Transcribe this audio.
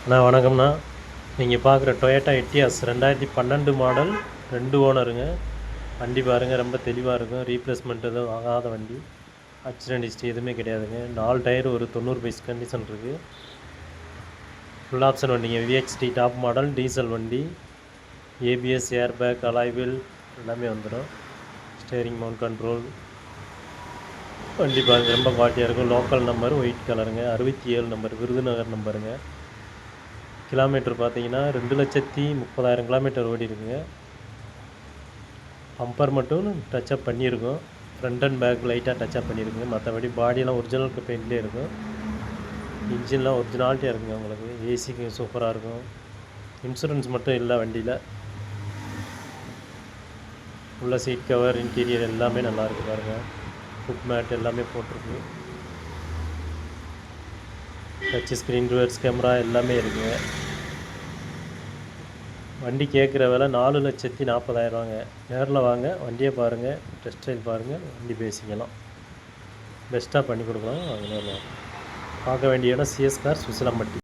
அண்ணா வணக்கம்ண்ணா. நீங்கள் பார்க்குற டொயோட்டா எட்டியாஸ் 2012 மாடல், 2 ஓனருங்க. வண்டி பாருங்கள், ரொம்ப தெளிவாக இருக்கும். ரீப்ளேஸ்மெண்ட் எதுவும் ஆகாத வண்டி. ஆக்சிடென்ட் ஹிஸ்ட்ரி எதுவுமே கிடையாதுங்க. 4 டயர் ஒரு 90 பைஸ் கண்டிஷன் இருக்குது. ஃபுல் ஆப்ஷன் வண்டிங்க. விஎக்ஸ்டி டாப் மாடல் டீசல் வண்டி. ABS, air bag, alloy wheel எல்லாமே வந்துடும். Steering mount control. வண்டி பாருங்கள், ரொம்ப குவாலிட்டியாக இருக்கும். லோக்கல் நம்பர், ஒயிட் கலருங்க. 67 நம்பர், விருதுநகர் நம்பருங்க. கிலோமீட்டர் பார்த்தீங்கன்னா 2,30,000 கிலோமீட்டர் ஓடி இருக்குங்க. பம்பர் மட்டும் டச்சப் பண்ணியிருக்கோம். ஃப்ரண்ட் அண்ட் பேக் லைட்டாக டச்சப் பண்ணியிருக்குங்க. மற்றபடி பாடியெல்லாம் ஒரிஜினல் பெயிண்ட்லேயே இருக்கும். இன்ஜின்லாம் ஒரிஜினாலிட்டியாக இருக்குங்க. உங்களுக்கு ஏசிக்கு சூப்பராக இருக்கும். இன்சூரன்ஸ் மட்டும் இல்லை வண்டியில். உள்ள சீட் கவர், இன்டீரியர் எல்லாமே நல்லாயிருக்கு பாருங்கள். ஃபுட் மேட் எல்லாமே போட்டிருக்கு. டச் ஸ்க்ரீன், ரிவர்ஸ் கேமரா எல்லாமே இருக்குங்க. வண்டி கேட்குற விலை 4,40,000 நேரில் வாங்க, வண்டியை பாருங்கள், டெஸ்ட் ட்ரைவ் பாருங்கள், வண்டி பேசிக்கலாம். பெஸ்ட்டாக பண்ணி கொடுக்கலாம். வாங்க நேரில் வாங்க. பார்க்க வேண்டிய இடம் சிஎஸ் கார், சுசிலம்பட்டி.